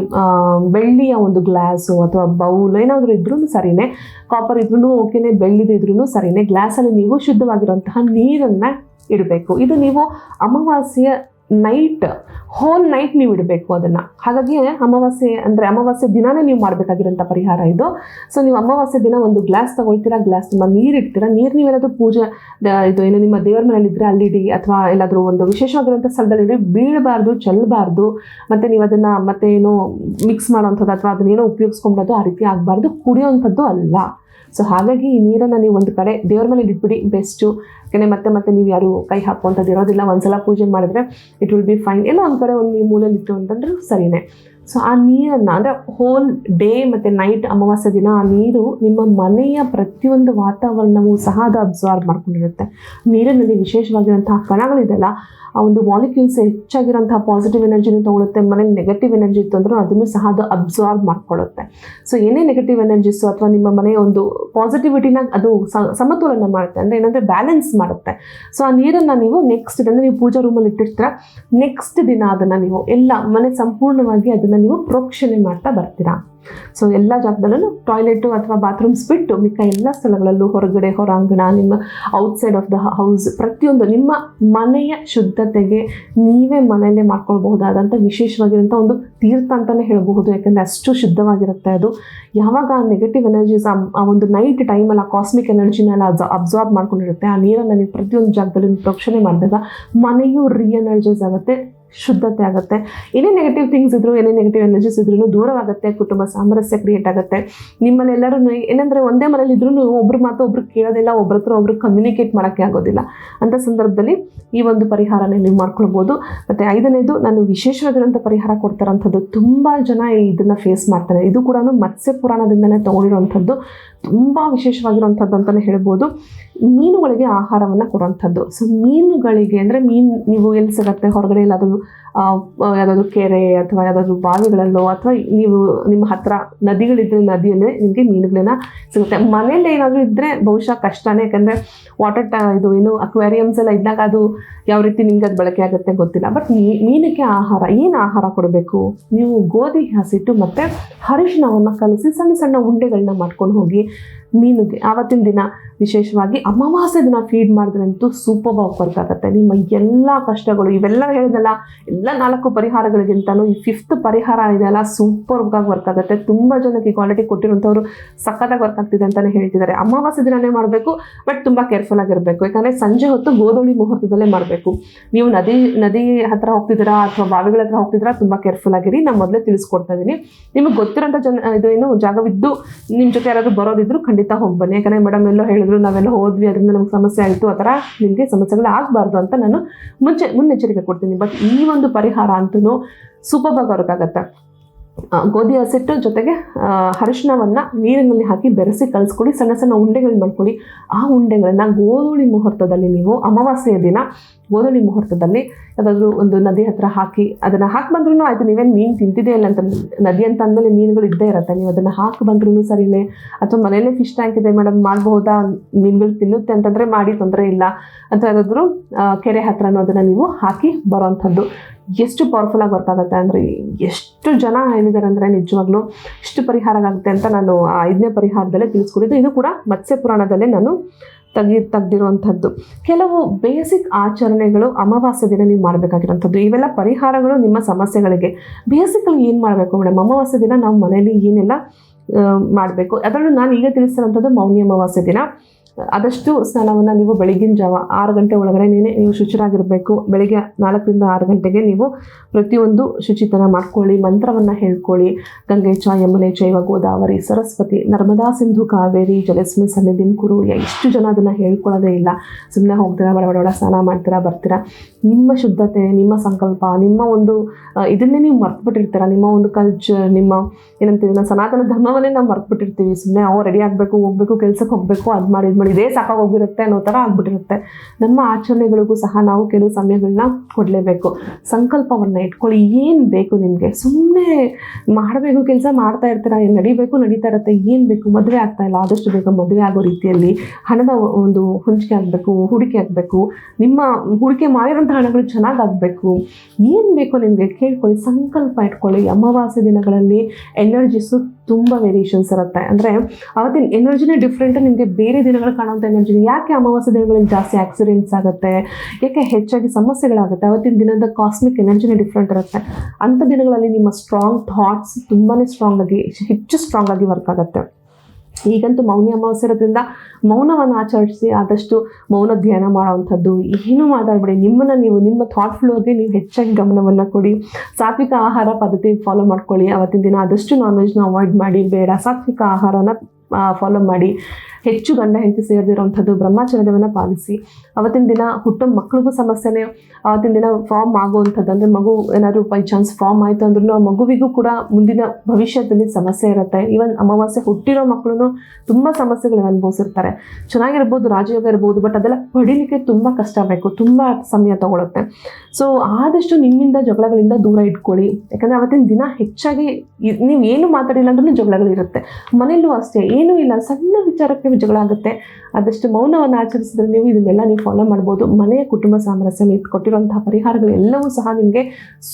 ಬೆಳ್ಳಿಯ ಒಂದು ಗ್ಲಾಸು ಅಥವಾ ಬೌಲ್ ಏನಾದರೂ ಇದ್ರೂ ಸರಿನೇ, ಕಾಪರ್ ಇದ್ರೂ ಓಕೆನೆ, ಬೆಳ್ಳಿದು ಇದ್ರೂ ಸರಿನೇ, ಗ್ಲಾಸಲ್ಲಿ ನೀವು ಶುದ್ಧವಾಗಿರುವಂತಹ ನೀರನ್ನು ಇಡಬೇಕು. ಇದು ನೀವು ಅಮಾವಾಸ್ಯೆಯ ಹೋಲ್ ನೈಟ್ ನೀವು ಇಡಬೇಕು ಅದನ್ನು. ಹಾಗಾಗಿ ಅಮಾವಾಸ್ಯೆ ದಿನಾನೇ ನೀವು ಮಾಡಬೇಕಾಗಿರೋಂಥ ಪರಿಹಾರ ಇದು. ಸೊ ನೀವು ಅಮಾವಾಸ್ಯೆ ದಿನ ಒಂದು ಗ್ಲಾಸ್ ತಗೊಳ್ತೀರಾ, ಗ್ಲಾಸ್ ತುಂಬ ನೀರು ಇಡ್ತೀರಾ. ನೀರು ನೀವೇನಾದರೂ ಪೂಜೆ ಇದು ಏನು ನಿಮ್ಮ ದೇವರ ಮನೇಲಿದ್ದರೆ ಅಲ್ಲಿಡಿ, ಅಥವಾ ಎಲ್ಲಾದರೂ ಒಂದು ವಿಶೇಷವಾಗಿರೋಂಥ ಸ್ಥಳದಲ್ಲಿ ಬೀಳಬಾರ್ದು, ಚೆಲ್ಲಬಾರ್ದು. ಮತ್ತು ನೀವು ಅದನ್ನು ಮತ್ತೆ ಏನೋ ಮಿಕ್ಸ್ ಮಾಡೋವಂಥದ್ದು ಅಥವಾ ಅದನ್ನೇನೋ ಉಪಯೋಗಿಸ್ಕೊಂಡೋದು ಆ ರೀತಿ ಆಗಬಾರ್ದು, ಕುಡಿಯೋವಂಥದ್ದು ಅಲ್ಲ. ಸೊ ಹಾಗಾಗಿ ಈ ನೀರನ್ನು ನೀವು ಒಂದು ಕಡೆ ದೇವ್ರ ಮೇಲೆ ಇಟ್ಬಿಡಿ ಬೆಸ್ಟು. ಯಾಕೆಂದರೆ ಮತ್ತೆ ನೀವು ಯಾರು ಕೈ ಹಾಕುವಂಥದ್ದು ಇರೋದಿಲ್ಲ. ಒಂದ್ಸಲ ಪೂಜೆ ಮಾಡಿದ್ರೆ ಇಟ್ ವಿಲ್ ಬಿ ಫೈನ್. ಎಲ್ಲೋ ಒಂದು ಕಡೆ ಒಂದು ಮೂಲೆಯಲ್ಲಿ ಇಟ್ಟು ಅಂತಂದ್ರೆ ಸರಿನೇ. ಸೊ ಆ ನೀರನ್ನು ಅಂದರೆ ಹೋಲ್ ಡೇ ಮತ್ತು ನೈಟ್ ಅಮಾವಾಸ್ಯೆ ದಿನ ಆ ನೀರು ನಿಮ್ಮ ಮನೆಯ ಪ್ರತಿಯೊಂದು ವಾತಾವರಣವೂ ಸಹ ಅದು ಅಬ್ಸಾರ್ಬ್ ಮಾಡ್ಕೊಂಡಿರುತ್ತೆ. ನೀರಿನಲ್ಲಿ ವಿಶೇಷವಾಗಿರುವಂತಹ ಕಣಗಳಿದೆಯಲ್ಲ, ಆ ಒಂದು ಮಾಲಿಕ್ಯೂಲ್ಸ್ ಹೆಚ್ಚಾಗಿರೋಂತಹ ಪಾಸಿಟಿವ್ ಎನರ್ಜಿನ ತೊಗೊಳುತ್ತೆ. ಮನೇಲಿ ನೆಗೆಟಿವ್ ಎನರ್ಜಿ ಇತ್ತು ಅಂದರೂ ಅದನ್ನು ಸಹ ಅದು ಅಬ್ಸಾರ್ಬ್ ಮಾಡ್ಕೊಳ್ಳುತ್ತೆ. ಸೊ ಏನೇ ನೆಗೆಟಿವ್ ಎನರ್ಜೀಸು ಅಥವಾ ನಿಮ್ಮ ಮನೆಯ ಒಂದು ಪಾಸಿಟಿವಿಟಿನ ಅದು ಸಮತೋಲನ ಮಾಡುತ್ತೆ, ಅಂದರೆ ಏನಂದರೆ ಬ್ಯಾಲೆನ್ಸ್ ಮಾಡುತ್ತೆ. ಸೊ ಆ ನೀರನ್ನು ನೀವು ನೆಕ್ಸ್ಟ್ ದಿನ ನೀವು ಪೂಜಾ ರೂಮಲ್ಲಿ ಇಟ್ಟಿರ್ತೀರ, ನೆಕ್ಸ್ಟ್ ದಿನ ಅದನ್ನು ನೀವು ಎಲ್ಲ ಮನೆ ಸಂಪೂರ್ಣವಾಗಿ ಅದನ್ನು ನೀವು ಪ್ರೋಕ್ಷಣೆ ಮಾಡ್ತಾ ಬರ್ತೀರಾ. ಸೊ ಎಲ್ಲ ಜಾಗದಲ್ಲೂ ಟಾಯ್ಲೆಟು ಅಥವಾ ಬಾತ್ರೂಮ್ಸ್ ಬಿಟ್ಟು ಮಿಕ್ಕ ಎಲ್ಲ ಸ್ಥಳಗಳಲ್ಲೂ ಹೊರಗಡೆ, ಹೊರಾಂಗಣ, ನಿಮ್ಮ ಔಟ್ಸೈಡ್ ಆಫ್ ದ ಹೌಸ್, ಪ್ರತಿಯೊಂದು ನಿಮ್ಮ ಮನೆಯ ಶುದ್ಧತೆಗೆ ನೀವೇ ಮನೆಯಲ್ಲೇ ಮಾಡ್ಕೊಳ್ಬಹುದಾದಂಥ ವಿಶೇಷವಾಗಿರೋಂಥ ಒಂದು ತೀರ್ಥ ಅಂತಲೇ ಹೇಳಬಹುದು. ಯಾಕೆಂದರೆ ಅಷ್ಟು ಶುದ್ಧವಾಗಿರುತ್ತೆ ಅದು. ಯಾವಾಗ ಆ ನೆಗೆಟಿವ್ ಎನರ್ಜೀಸ್ ಆ ಒಂದು ನೈಟ್ ಟೈಮಲ್ಲಿ ಆ ಕಾಸ್ಮಿಕ್ ಎನರ್ಜಿನೆಲ್ಲ ಅಬ್ಸಾರ್ಬ್ ಮಾಡ್ಕೊಂಡಿರುತ್ತೆ, ಆ ನೀರನ್ನು ನೀವು ಪ್ರತಿಯೊಂದು ಜಾಗದಲ್ಲಿ ಪ್ರೋಕ್ಷಣೆ ಮಾಡಿದಾಗ ಮನೆಯೂ ರೀಎನರ್ಜೈಸ್ ಆಗುತ್ತೆ, ಶುದ್ಧತೆ ಆಗುತ್ತೆ. ಏನೇ ನೆಗೆಟಿವ್ ಥಿಂಗ್ಸ್ ಇದ್ರೂ, ಏನೇ ನೆಗೆಟಿವ್ ಎನರ್ಜೀಸ್ ಇದ್ರೂ ದೂರವಾಗುತ್ತೆ, ಕುಟುಂಬ ಸಾಮರಸ್ಯ ಕ್ರಿಯೇಟ್ ಆಗುತ್ತೆ. ನಿಮ್ಮಲ್ಲಿ ಎಲ್ಲರೂ ಏನಂದರೆ ಒಂದೇ ಮನೇಲಿ ಇದ್ರೂ ಒಬ್ರು ಮಾತು ಒಬ್ರು ಕೇಳೋದಿಲ್ಲ, ಒಬ್ರ ಹತ್ರ ಒಬ್ರು ಕಮ್ಯುನಿಕೇಟ್ ಮಾಡೋಕ್ಕೆ ಆಗೋದಿಲ್ಲ. ಅಂಥ ಸಂದರ್ಭದಲ್ಲಿ ಈ ಒಂದು ಪರಿಹಾರನ ನೀವು ಮಾಡ್ಕೊಳ್ಬೋದು. ಮತ್ತು 5ನೇದು, ನಾನು ವಿಶೇಷವಾಗಿರೋಂಥ ಪರಿಹಾರ ಕೊಡ್ತಾರಂಥದ್ದು. ತುಂಬ ಜನ ಇದನ್ನು ಫೇಸ್ ಮಾಡ್ತಾರೆ. ಇದು ಕೂಡ ಮತ್ಸ್ಯ ಪುರಾಣದಿಂದಲೇ ತೊಗೊಂಡಿರೋವಂಥದ್ದು, ತುಂಬ ವಿಶೇಷವಾಗಿರುವಂಥದ್ದು ಅಂತಲೇ ಹೇಳ್ಬೋದು. ಮೀನುಗಳಿಗೆ ಆಹಾರವನ್ನು ಕೊಡುವಂಥದ್ದು. ಸೊ ಮೀನುಗಳಿಗೆ ಅಂದರೆ ನೀವು ಎಲ್ಲಿ ಸಿಗುತ್ತೆ, ಹೊರಗಡೆ ಎಲ್ಲಾದರೂ ಯಾವುದಾದ್ರೂ ಕೆರೆ ಅಥವಾ ಯಾವುದಾದ್ರೂ ಬಾವಿಗಳಲ್ಲೋ, ಅಥವಾ ನೀವು ನಿಮ್ಮ ಹತ್ರ ನದಿಗಳಿದ್ದರೆ ನದಿಯಲ್ಲೇ ನಿಮಗೆ ಮೀನುಗಳನ್ನ ಸಿಗುತ್ತೆ. ಮನೆಯಲ್ಲಿ ಏನಾದರೂ ಇದ್ದರೆ ಬಹುಶಃ ಕಷ್ಟನೇ, ಯಾಕಂದರೆ ಇದು ಏನು ಅಕ್ವೇರಿಯಮ್ಸ್ ಎಲ್ಲ ಇದ್ದಾಗ ಅದು ಯಾವ ರೀತಿ ನಿಮ್ಗೆ ಅದು ಬಳಕೆ ಆಗುತ್ತೆ ಗೊತ್ತಿಲ್ಲ. ಬಟ್ ಮೀನಿಗೆ ಆಹಾರ, ಏನು ಆಹಾರ ಕೊಡಬೇಕು, ನೀವು ಗೋಧಿ ಹಸಿಟ್ಟು ಮತ್ತು ಅರಿಶಿಣವನ್ನು ಕಲಸಿ ಸಣ್ಣ ಸಣ್ಣ ಉಂಡೆಗಳನ್ನ ಮಾಡ್ಕೊಂಡು ಹೋಗಿ ಮೀನಿಗೆ ಆವತ್ತಿನ ದಿನ ವಿಶೇಷವಾಗಿ ಅಮಾವಾಸ್ಯೆ ದಿನ ಫೀಡ್ ಮಾಡಿದ್ರಂತೂ ಸೂಪರ್ ವರ್ಕ್ ಆಗುತ್ತೆ. ನಿಮ್ಮ ಎಲ್ಲ ಕಷ್ಟಗಳು, ಇವೆಲ್ಲ ಹೇಳಿದಲ್ಲ, ಎಲ್ಲ 4 ಪರಿಹಾರಗಳಿಗಿಂತಲೂ ಈ 5th ಪರಿಹಾರ ಇದೆಯಲ್ಲ ಸೂಪರ್ ವರ್ಕ್ ಆಗುತ್ತೆ. ತುಂಬ ಜನಕ್ಕೆ ಕ್ವಾಲಿಟಿ ಕೊಟ್ಟಿರುವಂಥವ್ರು ಸಖತ್ತಾಗಿ ವರ್ಕ್ ಆಗ್ತಿದೆ ಅಂತಲೇ ಹೇಳ್ತಿದ್ದಾರೆ. ಅಮಾವಾಸ್ಯೆ ದಿನನೇ ಮಾಡಬೇಕು, ಬಟ್ ತುಂಬ ಕೇರ್ಫುಲ್ ಆಗಿರಬೇಕು. ಯಾಕಂದರೆ ಸಂಜೆ ಹೊತ್ತು ಗೋಧೂಳಿ ಮುಹೂರ್ತದಲ್ಲೇ ಮಾಡಬೇಕು. ನೀವು ನದಿ ಹತ್ರ ಹೋಗ್ತಿದ್ದೀರಾ ಅಥವಾ ಬಾವಿಗಳ ಹತ್ರ ಹೋಗ್ತಿದ್ದೀರಾ, ತುಂಬ ಕೇರ್ಫುಲ್ ಆಗಿರಿ. ನಾನು ಮೊದಲೇ ತಿಳಿಸ್ಕೊಡ್ತಾ ಇದ್ದೀನಿ. ನಿಮಗೆ ಗೊತ್ತಿರೋಂಥ ಇದು ಜಾಗವಿದ್ದು ನಿಮ್ಮ ಜೊತೆ ಯಾರಾದರೂ ಬರೋದಿದ್ರು ಖಂಡಿತ ಹೋಗಿ ಬನ್ನಿ. ಯಾಕಂದರೆ ಮೇಡಮ್ ಎಲ್ಲೋ ಹೇಳಿದ್ರು, ನಾವೆಲ್ಲ ಹೋದ್ವಿ, ಅದರಿಂದ ನಮ್ಗೆ ಸಮಸ್ಯೆ ಆಯಿತು, ಆ ಥರ ನಿಮಗೆ ಸಮಸ್ಯೆಗಳು ಆಗಬಾರ್ದು ಅಂತ ನಾನು ಮುನ್ನೆಚ್ಚರಿಕೆ ಕೊಡ್ತೀನಿ. ಬಟ್ ಈ ಒಂದು ಪರಿಹಾರ ಅಂತೂ ಸೂಪರ್ ವರ್ಕ್ ಆಗುತ್ತೆ. ಗೋಧಿ ಹಸಿಟ್ಟು ಜೊತೆಗೆ ಅರಿಶಿಣವನ್ನು ನೀರಿನಲ್ಲಿ ಹಾಕಿ ಬೆರೆಸಿ ಕಲಿಸ್ಕೊಡಿ, ಸಣ್ಣ ಸಣ್ಣ ಉಂಡೆಗಳು ಮಾಡ್ಕೊಳ್ಳಿ. ಆ ಉಂಡೆಗಳನ್ನು ಗೋಧೂಳಿ ಮುಹೂರ್ತದಲ್ಲಿ ನೀವು ಅಮಾವಾಸ್ಯೆಯ ದಿನ ಗೋಧೂಳಿ ಮುಹೂರ್ತದಲ್ಲಿ ಯಾವುದಾದ್ರೂ ಒಂದು ನದಿ ಹತ್ರ ಹಾಕಿ ಅದನ್ನು ಹಾಕಿ ಬಂದ್ರೂ ಆಯಿತು. ನೀವೇನು ಮೀನು ತಿಂತಿದೆ ಇಲ್ಲ ಅಂತ, ನದಿ ಅಂತ ಅಂದಮೇಲೆ ಮೀನುಗಳು ಇದ್ದೇ ಇರುತ್ತೆ, ನೀವು ಅದನ್ನು ಹಾಕಿ ಬಂದ್ರೂ ಸರಿಯೇ. ಅಥವಾ ಮನೆಯಲ್ಲೇ ಫಿಶ್ ಟ್ಯಾಂಕ್ ಇದೆ ಮೇಡಮ್, ಮಾಡಬಹುದಾ, ಮೀನುಗಳು ತಿನ್ನುತ್ತೆ ಅಂತಂದರೆ ಮಾಡಿ, ತೊಂದರೆ ಇಲ್ಲ. ಅಥವಾ ಯಾವುದಾದ್ರೂ ಕೆರೆ ಹತ್ರನೂ ಅದನ್ನು ನೀವು ಹಾಕಿ ಬರೋವಂಥದ್ದು. ಎಷ್ಟು ಪವರ್ಫುಲ್ಲಾಗಿ ವರ್ಕ್ ಆಗುತ್ತೆ ಅಂದರೆ, ಎಷ್ಟು ಜನ ಹೇಳಿದ್ದಾರೆ ಅಂದರೆ ನಿಜವಾಗ್ಲೂ ಇಷ್ಟು ಪರಿಹಾರ ಆಗುತ್ತೆ ಅಂತ ನಾನು ಆ 5ನೇ ಪರಿಹಾರದಲ್ಲೇ ತಿಳಿಸ್ಕೊಡಿದ್ದು. ಇದು ಕೂಡ ಮತ್ಸ್ಯ ಪುರಾಣದಲ್ಲೇ ನಾನು ತೆಗೆದಿರುವಂಥದ್ದು. ಕೆಲವು ಬೇಸಿಕ್ ಆಚರಣೆಗಳು ಅಮಾವಾಸ್ಯೆ ದಿನ ನೀವು ಮಾಡಬೇಕಾಗಿರೋಂಥದ್ದು. ಇವೆಲ್ಲ ಪರಿಹಾರಗಳು ನಿಮ್ಮ ಸಮಸ್ಯೆಗಳಿಗೆ. ಬೇಸಿಕಲಿ ಏನು ಮಾಡಬೇಕು ಮೇಡಮ್, ಅಮಾವಾಸ್ಯೆ ದಿನ ನಾವು ಮನೆಯಲ್ಲಿ ಏನೆಲ್ಲ ಮಾಡಬೇಕು, ಅದರಲ್ಲೂ ನಾನು ಈಗ ತಿಳಿಸಿರೋಂಥದ್ದು ಮೌನಿ ಅಮಾವಾಸ್ಯೆ ದಿನ. ಆದಷ್ಟು ಸ್ನಾನವನ್ನು ನೀವು ಬೆಳಗಿನ ಜಾವ 6 ಗಂಟೆ ಒಳಗಡೆ ನೀವು ಶುಚಿರಾಗಿರಬೇಕು. ಬೆಳಗ್ಗೆ 4 ರಿಂದ 6 ಗಂಟೆಗೆ ನೀವು ಪ್ರತಿಯೊಂದು ಶುಚಿತನ ಮಾಡ್ಕೊಳ್ಳಿ, ಮಂತ್ರವನ್ನು ಹೇಳ್ಕೊಳ್ಳಿ. ಗಂಗೆ ಚ ಯಮುನೆ ಚೈವ ಗೋದಾವರಿ ಸರಸ್ವತಿ ನರ್ಮದಾ ಸಿಂಧು ಕಾವೇರಿ ಜಲಸ್ಮಿನ್ ಸನ್ನಿಧಿಂ ಕುರು. ಎಷ್ಟು ಜನ ಅದನ್ನು ಹೇಳ್ಕೊಳ್ಳೋದೇ ಇಲ್ಲ, ಸುಮ್ಮನೆ ಹೋಗ್ತೀರಾ, ಬಡ ಸ್ನಾನ ಮಾಡ್ತೀರಾ, ಬರ್ತೀರಾ. ನಿಮ್ಮ ಶುದ್ಧತೆ, ನಿಮ್ಮ ಸಂಕಲ್ಪ, ನಿಮ್ಮ ಒಂದು ಇದನ್ನೇ ನೀವು ಮರ್ತುಬಿಟ್ಟಿರ್ತೀರ. ನಿಮ್ಮ ಒಂದು ಕಲ್ಚರ್, ನಿಮ್ಮ ಏನಂತೀವಿ ನಾವು ಸನಾತನ ಧರ್ಮವನ್ನೇ ನಾವು ಮರ್ತುಬಿಟ್ಟಿರ್ತೀವಿ. ಸುಮ್ಮನೆ ರೆಡಿ ಆಗಬೇಕು, ಹೋಗಬೇಕು, ಕೆಲಸಕ್ಕೆ ಹೋಗಬೇಕು, ಅದು ಮಾಡಿ ಇದೇ ಸಾಕಾಗೋಗಿರುತ್ತೆ ಅನ್ನೋ ಥರ ಆಗ್ಬಿಟ್ಟಿರುತ್ತೆ. ನಮ್ಮ ಆಚರಣೆಗಳಿಗೂ ಸಹ ನಾವು ಕೆಲವು ಸಮಯಗಳನ್ನ ಕೊಡಲೇಬೇಕು. ಸಂಕಲ್ಪವನ್ನು ಇಟ್ಕೊಳ್ಳಿ. ಏನು ಬೇಕು ನಿಮಗೆ, ಸುಮ್ಮನೆ ಮಾಡಬೇಕು, ಕೆಲಸ ಮಾಡ್ತಾ ಇರ್ತೀರ, ನಡೀತಾ ಇರುತ್ತೆ. ಏನು ಬೇಕು, ಮದುವೆ ಆಗ್ತಾ ಇಲ್ಲ, ಆದಷ್ಟು ಬೇಗ ಮದುವೆ ಆಗೋ ರೀತಿಯಲ್ಲಿ ಹಣದ ಒಂದು ಹೊಂಚಿಕೆ ಆಗಬೇಕು, ಹೂಡಿಕೆ ಆಗಬೇಕು, ನಿಮ್ಮ ಹೂಡಿಕೆ ಮಾಡಿರೋಂಥ ಹಣಗಳು ಚೆನ್ನಾಗಾಗಬೇಕು. ಏನು ಬೇಕು ನಿಮಗೆ ಕೇಳ್ಕೊಳ್ಳಿ, ಸಂಕಲ್ಪ ಇಟ್ಕೊಳ್ಳಿ. ಅಮಾವಾಸ್ಯೆ ದಿನಗಳಲ್ಲಿ ಎನರ್ಜಿಸು ತುಂಬ ವೇರಿಯೇಷನ್ಸ್ ಇರುತ್ತೆ. ಅಂದರೆ ಅವತ್ತಿನ ಎನರ್ಜಿನೇ ಡಿಫ್ರೆಂಟ್, ನಿಮಗೆ ಬೇರೆ ದಿನಗಳು ಕಾಣುವಂಥ ಎನರ್ಜಿ. ಯಾಕೆ ಅಮಾವಾಸ್ಯೆ ದಿನಗಳಲ್ಲಿ ಜಾಸ್ತಿ ಆಕ್ಸಿಡೆಂಟ್ಸ್ ಆಗುತ್ತೆ, ಯಾಕೆ ಹೆಚ್ಚಾಗಿ ಸಮಸ್ಯೆಗಳಾಗುತ್ತೆ, ಅವತ್ತಿನ ದಿನದ ಕಾಸ್ಮಿಕ್ ಎನರ್ಜಿನೇ ಡಿಫ್ರೆಂಟ್ ಇರುತ್ತೆ. ಅಂಥ ದಿನಗಳಲ್ಲಿ ನಿಮ್ಮ ಸ್ಟ್ರಾಂಗ್ ಥಾಟ್ಸ್ ತುಂಬಾ ಹೆಚ್ಚು ಸ್ಟ್ರಾಂಗ್ ಆಗಿ ವರ್ಕ್ ಆಗುತ್ತೆ. ಈಗಂತೂ ಮೌನಿ ಅಮಾವಾಸ್ಯೆ ಇರೋದ್ರಿಂದ ಮೌನವನ್ನು ಆಚರಿಸಿ, ಆದಷ್ಟು ಮೌನ ಧ್ಯಾನ ಮಾಡೋವಂಥದ್ದು. ಏನೂ ಮಾತಾಡಬೇಡಿ, ನಿಮ್ಮ ಥಾಟ್ ಫ್ಲೋಗೆ ನೀವು ಹೆಚ್ಚಾಗಿ ಗಮನವನ್ನು ಕೊಡಿ. ಸಾತ್ವಿಕ ಆಹಾರ ಪದ್ಧತಿ ಫಾಲೋ ಮಾಡ್ಕೊಳ್ಳಿ. ಅವತ್ತಿನ ದಿನ ಆದಷ್ಟು ನಾನ್ ವೆಜ್ನ ಅವಾಯ್ಡ್ ಮಾಡಿ, ಬೇಡ ಸಾತ್ವಿಕ ಆಹಾರನ ಫಾಲೋ ಮಾಡಿ. ಹೆಚ್ಚು ಗಂಡ ಹೆಂಡತಿ ಸೇರಿದಿರುವಂಥದ್ದು, ಬ್ರಹ್ಮಚರ್ಯವನ್ನು ಪಾಲಿಸಿ. ಅವತ್ತಿನ ದಿನ ಹುಟ್ಟೋ ಮಕ್ಳಿಗೂ ಸಮಸ್ಯೆನೇ. ಅವತ್ತಿನ ದಿನ ಫಾರ್ಮ್ ಆಗುವಂಥದ್ದು, ಅಂದರೆ ಮಗು ಏನಾದರೂ ಬೈ ಚಾನ್ಸ್ ಫಾರ್ಮ್ ಆಯಿತು ಅಂದ್ರೂ ಆ ಮಗುವಿಗೂ ಕೂಡ ಮುಂದಿನ ಭವಿಷ್ಯದಲ್ಲಿ ಸಮಸ್ಯೆ ಇರುತ್ತೆ. ಈವನ್ ಅಮಾವಾಸ್ಯೆ ಹುಟ್ಟಿರೋ ಮಕ್ಕಳು ತುಂಬ ಸಮಸ್ಯೆಗಳನ್ನ ಅನುಭವಿಸಿರ್ತಾರೆ. ಚೆನ್ನಾಗಿರ್ಬೋದು, ರಾಜಯೋಗ ಇರ್ಬೋದು, ಬಟ್ ಅದೆಲ್ಲ ಪಡೀಲಿಕ್ಕೆ ತುಂಬ ಕಷ್ಟ ಬೇಕು, ತುಂಬ ಸಮಯ ತಗೊಳುತ್ತೆ. ಸೊ ಆದಷ್ಟು ನಿಮ್ಮಿಂದ ಜಗಳಗಳಿಂದ ದೂರ ಇಟ್ಕೊಳ್ಳಿ. ಯಾಕಂದರೆ ಅವತ್ತಿನ ದಿನ ಹೆಚ್ಚಾಗಿ ನೀವು ಏನು ಮಾತಾಡಿಲ್ಲ ಅಂದ್ರೂ ಜಗಳಗಳಿರುತ್ತೆ. ಮನೆಯಲ್ಲೂ ಅಷ್ಟೇ, ಏನೂ ಇಲ್ಲ, ಸಣ್ಣ ವಿಚಾರಕ್ಕೆ ಜಗಳ ಆಗುತ್ತೆ. ಆದಷ್ಟು ಮೌನವನ್ನು ಆಚರಿಸಿದ್ರೆ ನೀವು ಇದನ್ನೆಲ್ಲ ನೀವು ಫಾಲೋ ಮಾಡ್ಬೋದು. ಮನೆಯ ಕುಟುಂಬ ಸಾಮರಸ್ಯ ನೀವು ಕೊಟ್ಟಿರುವಂತಹ ಪರಿಹಾರಗಳು ಎಲ್ಲವೂ ಸಹ ನಿಮಗೆ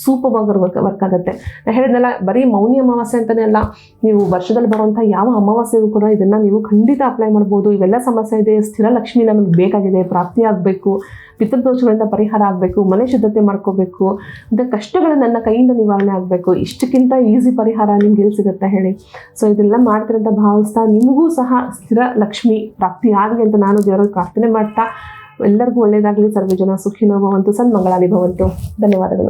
ಸೂಪರ್ವಾಗಿ ವರ್ಕ್ ಆಗುತ್ತೆ. ನಾನು ಹೇಳಿದ್ನಲ್ಲ, ಬರೀ ಮೌನಿ ಅಮಾವಾಸ್ಯೆ ಅಂತಲೇ ಅಲ್ಲ, ನೀವು ವರ್ಷದಲ್ಲಿ ಬರುವಂಥ ಯಾವ ಅಮಾವಾಸ್ಯೆಗೂ ಕೂಡ ಇದನ್ನು ನೀವು ಖಂಡಿತ ಅಪ್ಲೈ ಮಾಡ್ಬೋದು. ಇವೆಲ್ಲ ಸಮಸ್ಯೆ ಇದೆ, ಸ್ಥಿರ ಲಕ್ಷ್ಮಿ ನಮಗೆ ಬೇಕಾಗಿದೆ, ಪ್ರಾಪ್ತಿ ಆಗಬೇಕು, ಪಿತೃದೋಷಗಳಿಂದ ಪರಿಹಾರ ಆಗಬೇಕು, ಮನೆ ಶುದ್ಧತೆ ಮಾಡ್ಕೋಬೇಕು, ಮತ್ತು ಕಷ್ಟಗಳು ನನ್ನ ಕೈಯಿಂದ ನಿವಾರಣೆ ಆಗಬೇಕು. ಇಷ್ಟಕ್ಕಿಂತ ಈಸಿ ಪರಿಹಾರ ನಿಮ್ಗೆ ಎಲ್ಲಿ ಸಿಗುತ್ತೆ ಹೇಳಿ? ಸೊ ಇದೆಲ್ಲ ಮಾಡ್ತಿರಂತ ಭಾವಿಸ್ತಾ ನಿಮಗೂ ಸಹ ಸ್ಥಿರ ಲಕ್ಷ್ಮಿ ಪ್ರಾಪ್ತಿ ಆಗಲಿ ಅಂತ ನಾನು ದೇವರಲ್ಲಿ ಪ್ರಾರ್ಥನೆ ಮಾಡ್ತಾ, ಎಲ್ಲರಿಗೂ ಒಳ್ಳೆಯದಾಗಲಿ. ಸರ್ವೇ ಜನ ಸುಖಿನೋ ಭವಂತು, ಸನ್ಮಂಗಳಾನಿ ಭವಂತು. ಧನ್ಯವಾದಗಳು.